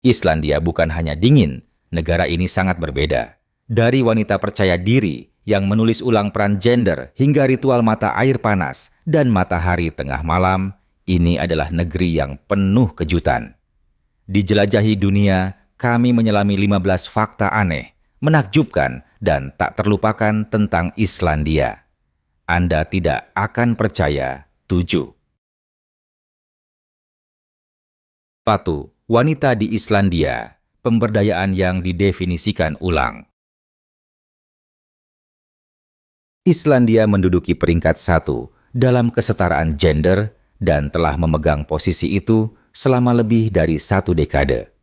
Islandia bukan hanya dingin, negara ini sangat berbeda. Dari wanita percaya diri yang menulis ulang peran gender hingga ritual mata air panas dan matahari tengah malam, ini adalah negeri yang penuh kejutan. Dijelajahi dunia, kami menyelami 15 fakta aneh, menakjubkan, dan tak terlupakan tentang Islandia. Anda tidak akan percaya. 7. 1. Wanita di Islandia. Pemberdayaan yang didefinisikan ulang. Islandia menduduki peringkat 1 dalam kesetaraan gender dan telah memegang posisi itu selama lebih dari 1 dekade.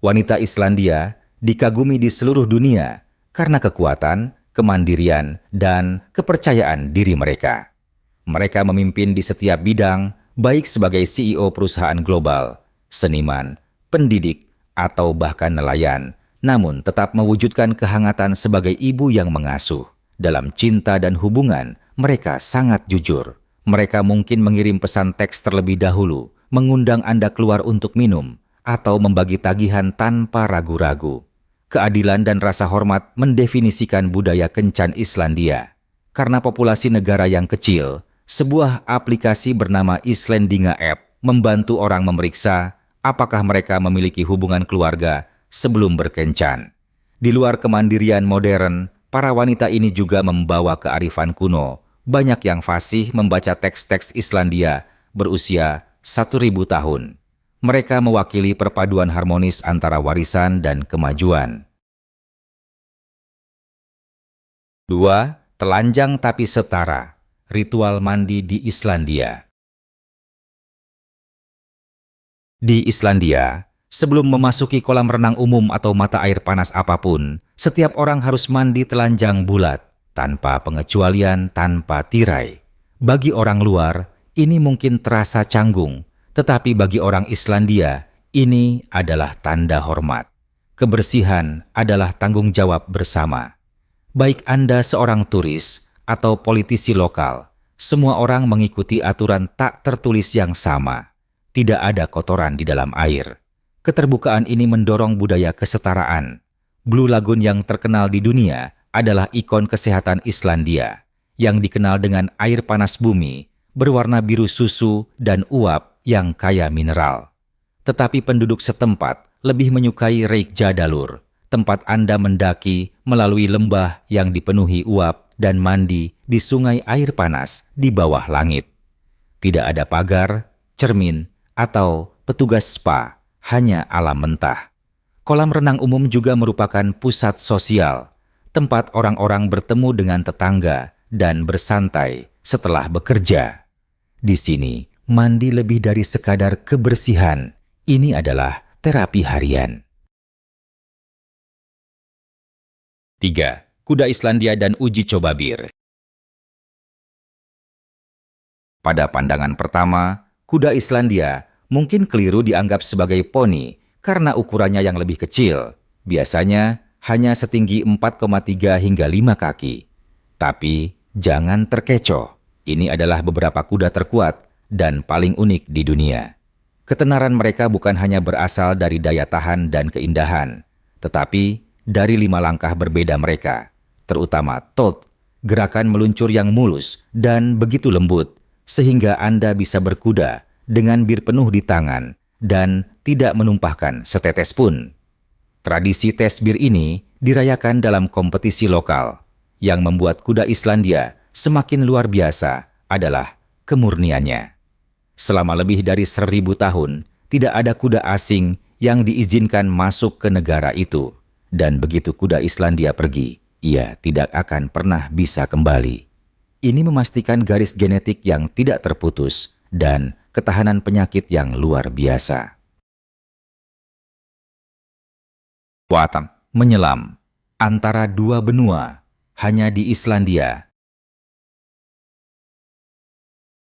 Wanita Islandia dikagumi di seluruh dunia karena kekuatan, kemandirian, dan kepercayaan diri mereka. Mereka memimpin di setiap bidang, baik sebagai CEO perusahaan global, seniman, pendidik, atau bahkan nelayan, namun tetap mewujudkan kehangatan sebagai ibu yang mengasuh. Dalam cinta dan hubungan, mereka sangat jujur. Mereka mungkin mengirim pesan teks terlebih dahulu, mengundang Anda keluar untuk minum, atau membagi tagihan tanpa ragu-ragu. Keadilan dan rasa hormat mendefinisikan budaya kencan Islandia. Karena populasi negara yang kecil, sebuah aplikasi bernama Islandinga App membantu orang memeriksa apakah mereka memiliki hubungan keluarga sebelum berkencan. Di luar kemandirian modern, para wanita ini juga membawa kearifan kuno. Banyak yang fasih membaca teks-teks Islandia berusia 1000 tahun. Mereka mewakili perpaduan harmonis antara warisan dan kemajuan. 2. Telanjang tapi setara. Ritual mandi di Islandia. Di Islandia, sebelum memasuki kolam renang umum atau mata air panas apapun, setiap orang harus mandi telanjang bulat, tanpa pengecualian, tanpa tirai. Bagi orang luar, ini mungkin terasa canggung, tetapi bagi orang Islandia, ini adalah tanda hormat. Kebersihan adalah tanggung jawab bersama. Baik Anda seorang turis atau politisi lokal, semua orang mengikuti aturan tak tertulis yang sama. Tidak ada kotoran di dalam air. Keterbukaan ini mendorong budaya kesetaraan. Blue Lagoon yang terkenal di dunia adalah ikon kesehatan Islandia, yang dikenal dengan air panas bumi, berwarna biru susu dan uap yang kaya mineral. Tetapi penduduk setempat lebih menyukai Reykjadalur, tempat Anda mendaki melalui lembah yang dipenuhi uap dan mandi di sungai air panas di bawah langit. Tidak ada pagar, cermin, atau petugas spa, hanya alam mentah. Kolam renang umum juga merupakan pusat sosial, tempat orang-orang bertemu dengan tetangga dan bersantai setelah bekerja. Di sini, mandi lebih dari sekadar kebersihan. Ini adalah terapi harian. 3. Kuda Islandia dan uji coba bir. Pada pandangan pertama, kuda Islandia mungkin keliru dianggap sebagai poni karena ukurannya yang lebih kecil, biasanya hanya setinggi 4,3 hingga 5 kaki. Tapi jangan terkecoh, ini adalah beberapa kuda terkuat dan paling unik di dunia. Ketenaran mereka bukan hanya berasal dari daya tahan dan keindahan, tetapi dari 5 langkah berbeda mereka, terutama tolt, gerakan meluncur yang mulus dan begitu lembut, sehingga Anda bisa berkuda dengan bir penuh di tangan dan tidak menumpahkan setetes pun. Tradisi tes bir ini dirayakan dalam kompetisi lokal. Yang membuat kuda Islandia semakin luar biasa adalah kemurniannya. Selama lebih dari 1000 tahun, tidak ada kuda asing yang diizinkan masuk ke negara itu. Dan begitu kuda Islandia pergi, ia tidak akan pernah bisa kembali. Ini memastikan garis genetik yang tidak terputus dan ketahanan penyakit yang luar biasa. Kekuatan menyelam antara dua benua hanya di Islandia.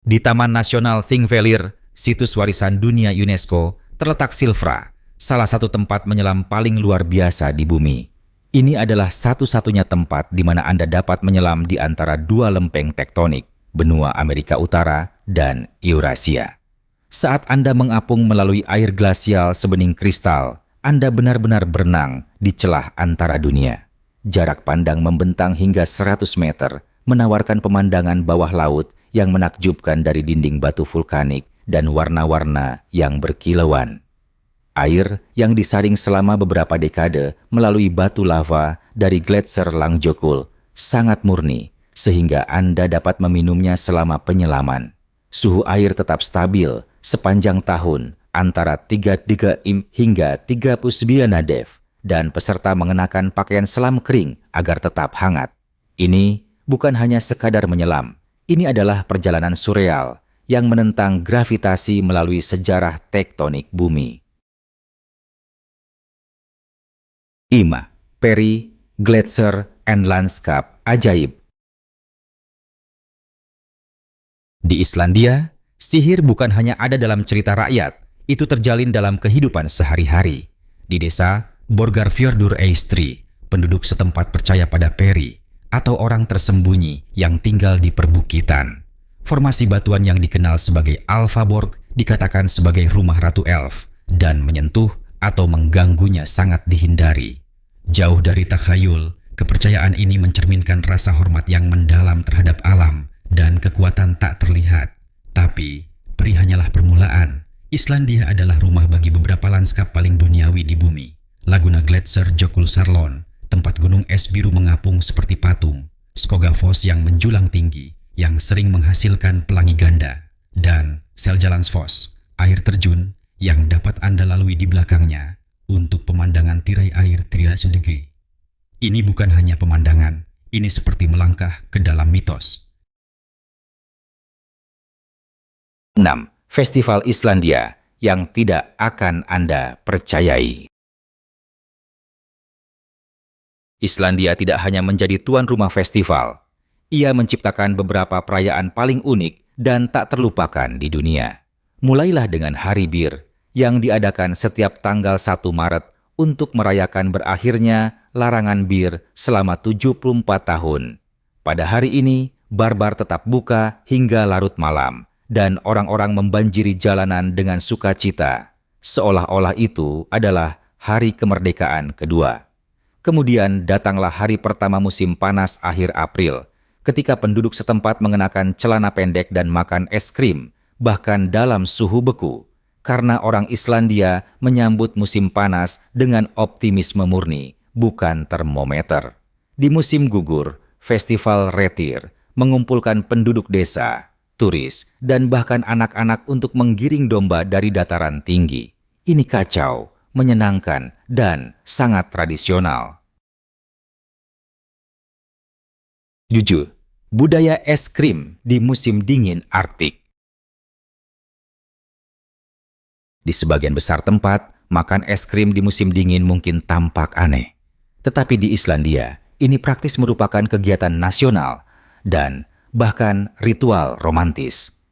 Di Taman Nasional Thingvellir, situs warisan dunia UNESCO, terletak Silfra, salah satu tempat menyelam paling luar biasa di bumi. Ini adalah satu-satunya tempat di mana Anda dapat menyelam di antara dua lempeng tektonik, benua Amerika Utara dan Eurasia. Saat Anda mengapung melalui air glasial sebening kristal, Anda benar-benar berenang di celah antara dunia. Jarak pandang membentang hingga 100 meter, menawarkan pemandangan bawah laut yang menakjubkan dari dinding batu vulkanik dan warna-warna yang berkilauan. Air yang disaring selama beberapa dekade melalui batu lava dari gletser Langjokul sangat murni, sehingga Anda dapat meminumnya selama penyelaman. Suhu air tetap stabil sepanjang tahun, antara 3 hingga 39 nadef, dan peserta mengenakan pakaian selam kering agar tetap hangat. Ini bukan hanya sekadar menyelam, ini adalah perjalanan surreal yang menentang gravitasi melalui sejarah tektonik bumi. 5. Peri, Gletser, and Landscape Ajaib. Di Islandia, sihir bukan hanya ada dalam cerita rakyat, itu terjalin dalam kehidupan sehari-hari. Di desa Borgarfjörður Eystri, penduduk setempat percaya pada peri atau orang tersembunyi yang tinggal di perbukitan. Formasi batuan yang dikenal sebagai Alfaborg dikatakan sebagai rumah Ratu Elf, dan menyentuh atau mengganggunya sangat dihindari. Jauh dari takhayul, kepercayaan ini mencerminkan rasa hormat yang mendalam terhadap alam dan kekuatan tak terlihat. Tapi, peri hanyalah permulaan. Islandia adalah rumah bagi beberapa lanskap paling duniawi di bumi. Laguna Gletser Jökulsárlón, tempat gunung es biru mengapung seperti patung, Skogafoss yang menjulang tinggi, yang sering menghasilkan pelangi ganda, dan Seljalandsfoss, air terjun yang dapat Anda lalui di belakangnya untuk pemandangan tirai air Triasundegi. Ini bukan hanya pemandangan, ini seperti melangkah ke dalam mitos. 6. Festival Islandia yang tidak akan Anda percayai. Islandia tidak hanya menjadi tuan rumah festival, ia menciptakan beberapa perayaan paling unik dan tak terlupakan di dunia. Mulailah dengan Hari Bir, yang diadakan setiap tanggal 1 Maret untuk merayakan berakhirnya larangan bir selama 74 tahun. Pada hari ini, bar-bar tetap buka hingga larut malam, dan orang-orang membanjiri jalanan dengan sukacita, seolah-olah itu adalah hari kemerdekaan kedua. Kemudian datanglah hari pertama musim panas akhir April, ketika penduduk setempat mengenakan celana pendek dan makan es krim, bahkan dalam suhu beku, karena orang Islandia menyambut musim panas dengan optimisme murni, bukan termometer. Di musim gugur, festival Retir mengumpulkan penduduk desa, turis, dan bahkan anak-anak untuk menggiring domba dari dataran tinggi. Ini kacau, menyenangkan, dan sangat tradisional. 7. Budaya es krim di musim dingin Arktik. Di sebagian besar tempat, makan es krim di musim dingin mungkin tampak aneh. Tetapi di Islandia, ini praktis merupakan kegiatan nasional dan bahkan ritual romantis.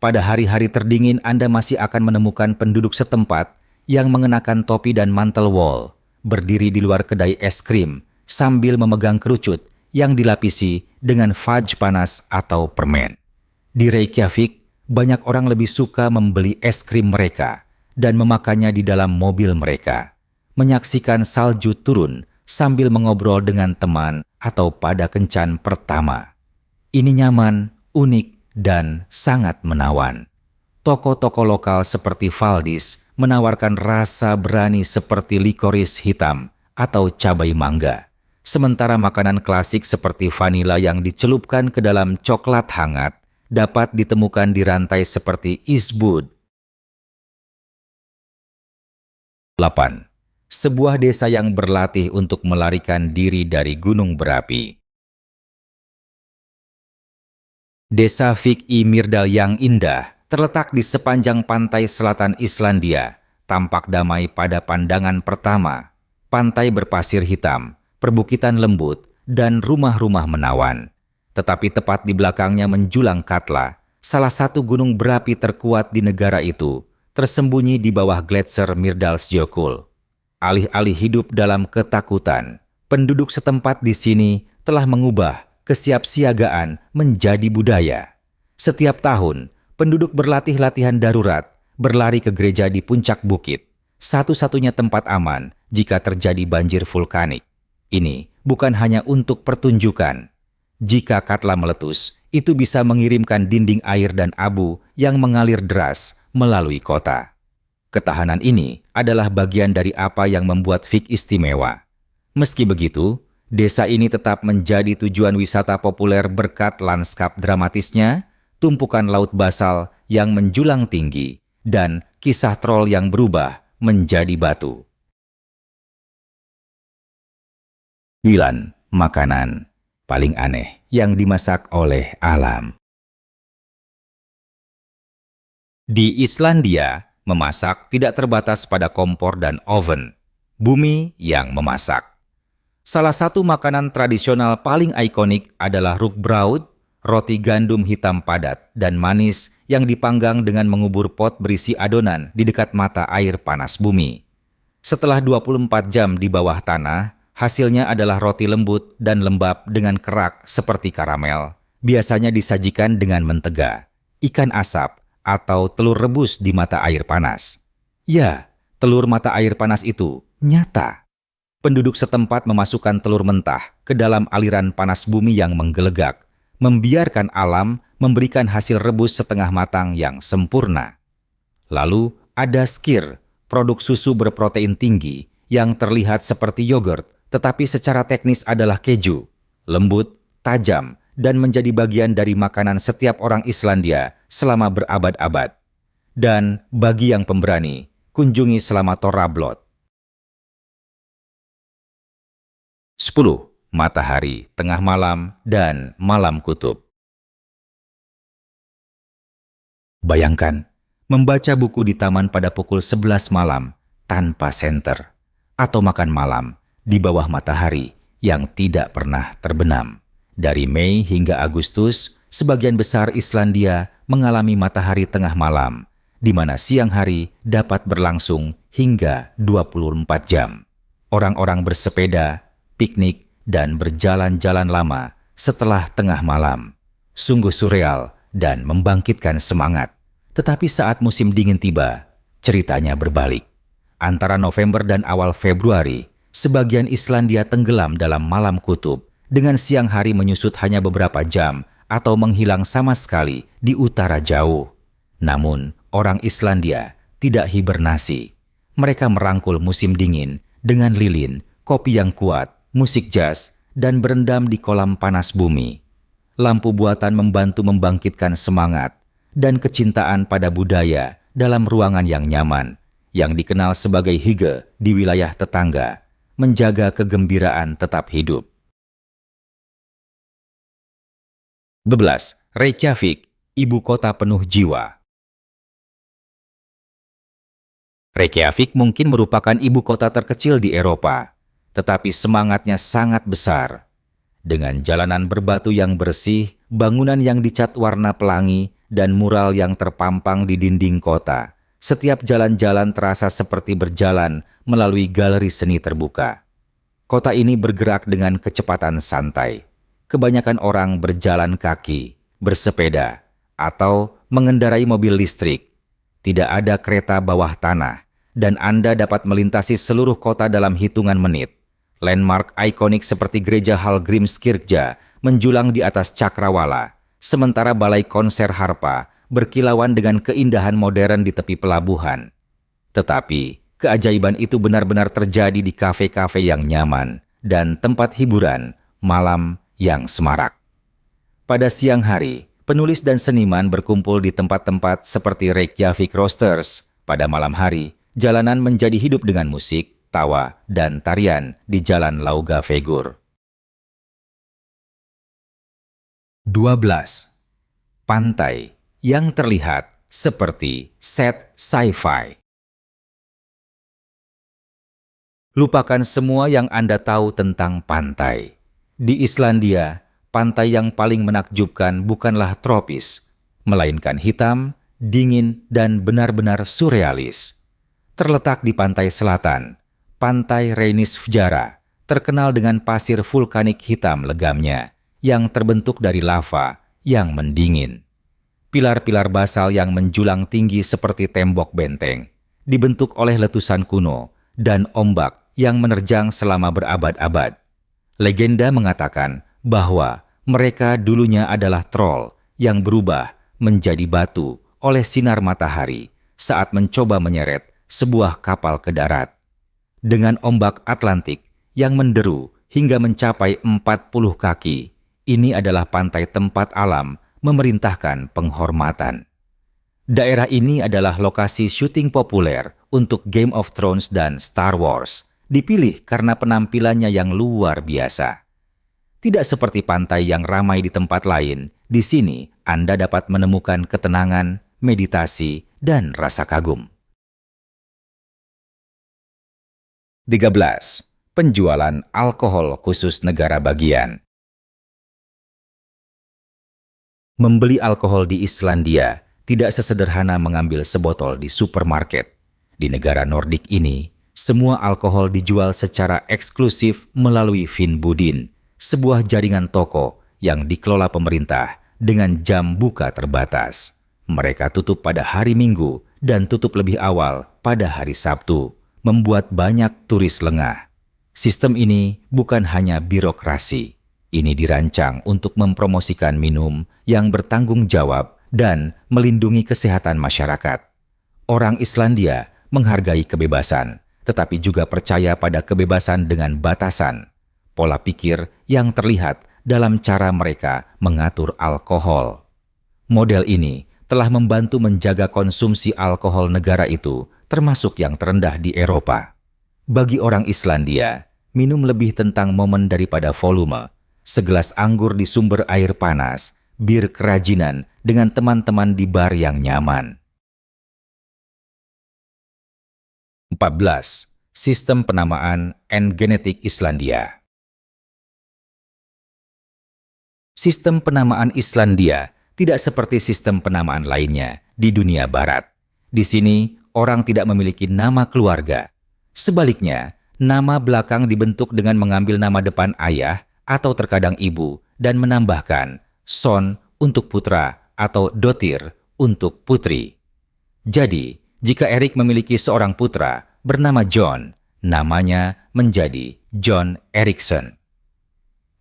Pada hari-hari terdingin, Anda masih akan menemukan penduduk setempat yang mengenakan topi dan mantel wol, berdiri di luar kedai es krim sambil memegang kerucut yang dilapisi dengan fudge panas atau permen. Di Reykjavik, banyak orang lebih suka membeli es krim mereka dan memakannya di dalam mobil mereka, menyaksikan salju turun sambil mengobrol dengan teman atau pada kencan pertama. Ini nyaman, unik, dan sangat menawan. Toko-toko lokal seperti Valdis menawarkan rasa berani seperti likoris hitam atau cabai mangga. Sementara makanan klasik seperti vanila yang dicelupkan ke dalam coklat hangat dapat ditemukan di rantai seperti Isbud. 8. Sebuah desa yang berlatih untuk melarikan diri dari gunung berapi. Desa Vik i Myrdal yang indah terletak di sepanjang pantai selatan Islandia, tampak damai pada pandangan pertama. Pantai berpasir hitam, perbukitan lembut, dan rumah-rumah menawan. Tetapi tepat di belakangnya menjulang Katla, salah satu gunung berapi terkuat di negara itu, tersembunyi di bawah Gletser Myrdalsjökull. Alih-alih hidup dalam ketakutan, penduduk setempat di sini telah mengubah kesiapsiagaan menjadi budaya. Setiap tahun, penduduk berlatih latihan darurat, berlari ke gereja di puncak bukit. satu-satunya tempat aman jika terjadi banjir vulkanik. Ini bukan hanya untuk pertunjukan. Jika Katla meletus, itu bisa mengirimkan dinding air dan abu yang mengalir deras melalui kota. Ketahanan ini adalah bagian dari apa yang membuat Fig istimewa. Meski begitu, desa ini tetap menjadi tujuan wisata populer berkat lanskap dramatisnya, tumpukan laut basal yang menjulang tinggi, dan kisah troll yang berubah menjadi batu. 9. Makanan paling aneh yang dimasak oleh alam. Di Islandia, memasak tidak terbatas pada kompor dan oven. Bumi yang memasak. Salah satu makanan tradisional paling ikonik adalah rugbrauð, roti gandum hitam padat dan manis yang dipanggang dengan mengubur pot berisi adonan di dekat mata air panas bumi. Setelah 24 jam di bawah tanah, hasilnya adalah roti lembut dan lembab dengan kerak seperti karamel. Biasanya disajikan dengan mentega, ikan asap, atau telur rebus di mata air panas. Ya, telur mata air panas itu nyata. Penduduk setempat memasukkan telur mentah ke dalam aliran panas bumi yang menggelegak, membiarkan alam memberikan hasil rebus setengah matang yang sempurna. Lalu ada skyr, produk susu berprotein tinggi yang terlihat seperti yogurt, tetapi secara teknis adalah keju, lembut, tajam, dan menjadi bagian dari makanan setiap orang Islandia selama berabad-abad. Dan bagi yang pemberani, kunjungi selama Thorrablot. 10. Matahari, tengah malam, dan malam kutub. Bayangkan, membaca buku di taman pada pukul 11 malam tanpa senter, atau makan malam di bawah matahari yang tidak pernah terbenam. Dari Mei hingga Agustus, sebagian besar Islandia mengalami matahari tengah malam, di mana siang hari dapat berlangsung hingga 24 jam. Orang-orang bersepeda, piknik, dan berjalan-jalan lama setelah tengah malam. Sungguh surreal dan membangkitkan semangat. Tetapi saat musim dingin tiba, ceritanya berbalik. Antara November dan awal Februari, sebagian Islandia tenggelam dalam malam kutub, dengan siang hari menyusut hanya beberapa jam atau menghilang sama sekali di utara jauh. Namun, orang Islandia tidak hibernasi. Mereka merangkul musim dingin dengan lilin, kopi yang kuat, musik jazz, dan berendam di kolam panas bumi. Lampu buatan membantu membangkitkan semangat dan kecintaan pada budaya dalam ruangan yang nyaman, yang dikenal sebagai hygge di wilayah tetangga, menjaga kegembiraan tetap hidup. 12. Reykjavik, ibu kota penuh jiwa. Reykjavik mungkin merupakan ibu kota terkecil di Eropa, tetapi semangatnya sangat besar. Dengan jalanan berbatu yang bersih, bangunan yang dicat warna pelangi, dan mural yang terpampang di dinding kota, setiap jalan-jalan terasa seperti berjalan melalui galeri seni terbuka. Kota ini bergerak dengan kecepatan santai. Kebanyakan orang berjalan kaki, bersepeda, atau mengendarai mobil listrik. Tidak ada kereta bawah tanah, dan Anda dapat melintasi seluruh kota dalam hitungan menit. Landmark ikonik seperti gereja Hallgrímskirkja menjulang di atas cakrawala, sementara balai konser harpa berkilauan dengan keindahan modern di tepi pelabuhan. Tetapi, keajaiban itu benar-benar terjadi di kafe-kafe yang nyaman dan tempat hiburan malam yang semarak. Pada siang hari, penulis dan seniman berkumpul di tempat-tempat seperti Reykjavik Roasters. Pada malam hari, jalanan menjadi hidup dengan musik, tawa, dan tarian di Jalan Laugavegur. 12. Pantai yang terlihat seperti set sci-fi. Lupakan semua yang Anda tahu tentang pantai. Di Islandia, pantai yang paling menakjubkan bukanlah tropis, melainkan hitam, dingin, dan benar-benar surrealis. Terletak di pantai selatan, Pantai Reynisfjara terkenal dengan pasir vulkanik hitam legamnya yang terbentuk dari lava yang mendingin. Pilar-pilar basal yang menjulang tinggi seperti tembok benteng, dibentuk oleh letusan kuno dan ombak yang menerjang selama berabad-abad. Legenda mengatakan bahwa mereka dulunya adalah troll yang berubah menjadi batu oleh sinar matahari saat mencoba menyeret sebuah kapal ke darat. Dengan ombak Atlantik yang menderu hingga mencapai 40 kaki, ini adalah pantai tempat alam memerintahkan penghormatan. Daerah ini adalah lokasi syuting populer untuk Game of Thrones dan Star Wars, dipilih karena penampilannya yang luar biasa. Tidak seperti pantai yang ramai di tempat lain, di sini Anda dapat menemukan ketenangan, meditasi, dan rasa kagum. 13. Penjualan alkohol khusus negara bagian. Membeli alkohol di Islandia tidak sesederhana mengambil sebotol di supermarket. Di negara Nordik ini, semua alkohol dijual secara eksklusif melalui Finnbudin, sebuah jaringan toko yang dikelola pemerintah dengan jam buka terbatas. Mereka tutup pada hari Minggu dan tutup lebih awal pada hari Sabtu, membuat banyak turis lengah. Sistem ini bukan hanya birokrasi. Ini dirancang untuk mempromosikan minum yang bertanggung jawab dan melindungi kesehatan masyarakat. Orang Islandia menghargai kebebasan, tetapi juga percaya pada kebebasan dengan batasan. Pola pikir yang terlihat dalam cara mereka mengatur alkohol. Model ini telah membantu menjaga konsumsi alkohol negara itu, termasuk yang terendah di Eropa. Bagi orang Islandia, minum lebih tentang momen daripada volume. Segelas anggur di sumber air panas, bir kerajinan dengan teman-teman di bar yang nyaman. 14. Sistem penamaan and genetik Islandia. Sistem penamaan Islandia tidak seperti sistem penamaan lainnya di dunia barat. Di sini, orang tidak memiliki nama keluarga. Sebaliknya, nama belakang dibentuk dengan mengambil nama depan ayah atau terkadang ibu dan menambahkan son untuk putra atau dotir untuk putri. Jadi, jika Erik memiliki seorang putra bernama John, namanya menjadi John Eriksson.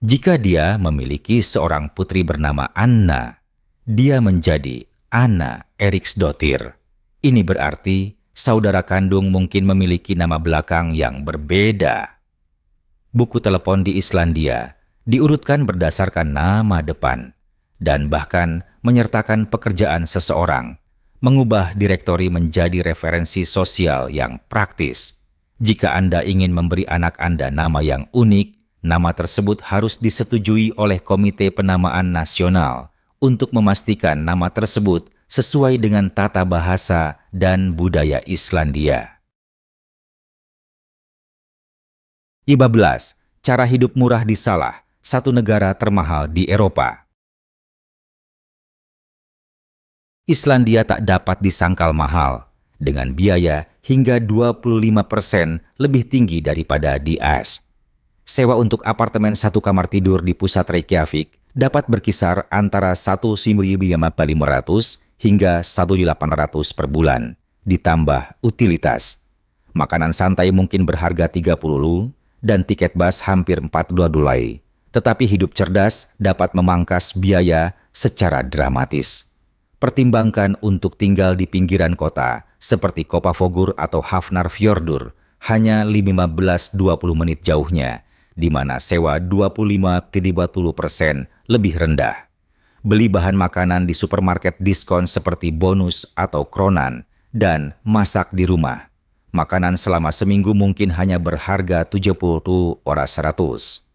Jika dia memiliki seorang putri bernama Anna, dia menjadi Anna Eriksdottir. Ini berarti saudara kandung mungkin memiliki nama belakang yang berbeda. Buku telepon di Islandia diurutkan berdasarkan nama depan dan bahkan menyertakan pekerjaan seseorang, mengubah direktori menjadi referensi sosial yang praktis. Jika Anda ingin memberi anak Anda nama yang unik, nama tersebut harus disetujui oleh Komite Penamaan Nasional untuk memastikan nama tersebut sesuai dengan tata bahasa dan budaya Islandia. 15. Cara hidup murah di Salah, satu negara termahal di Eropa. Islandia tak dapat disangkal mahal, dengan biaya hingga 25% lebih tinggi daripada di AS. Sewa untuk apartemen satu kamar tidur di pusat Reykjavik dapat berkisar antara 1.500 hingga 1.800 per bulan, ditambah utilitas. Makanan santai mungkin berharga 30 dan tiket bus hampir 42 dolai. Tetapi hidup cerdas dapat memangkas biaya secara dramatis. Pertimbangkan untuk tinggal di pinggiran kota seperti Kopafogur atau Hafnarfjordur, hanya 15-20 menit jauhnya, di mana sewa 25-30% lebih rendah. Beli bahan makanan di supermarket diskon seperti bonus atau kronan, dan masak di rumah. Makanan selama seminggu mungkin hanya berharga 70 ora 100.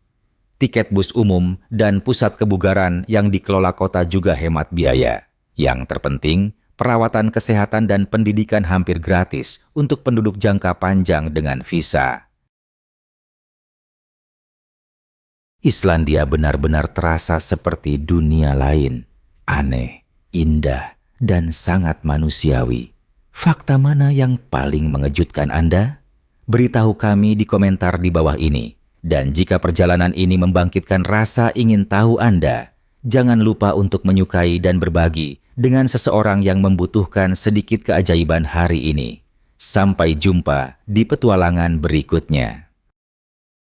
Tiket bus umum dan pusat kebugaran yang dikelola kota juga hemat biaya. Yang terpenting, perawatan kesehatan dan pendidikan hampir gratis untuk penduduk jangka panjang dengan visa. Islandia benar-benar terasa seperti dunia lain, aneh, indah, dan sangat manusiawi. Fakta mana yang paling mengejutkan Anda? Beritahu kami di komentar di bawah ini. Dan jika perjalanan ini membangkitkan rasa ingin tahu Anda, jangan lupa untuk menyukai dan berbagi dengan seseorang yang membutuhkan sedikit keajaiban hari ini. Sampai jumpa di petualangan berikutnya.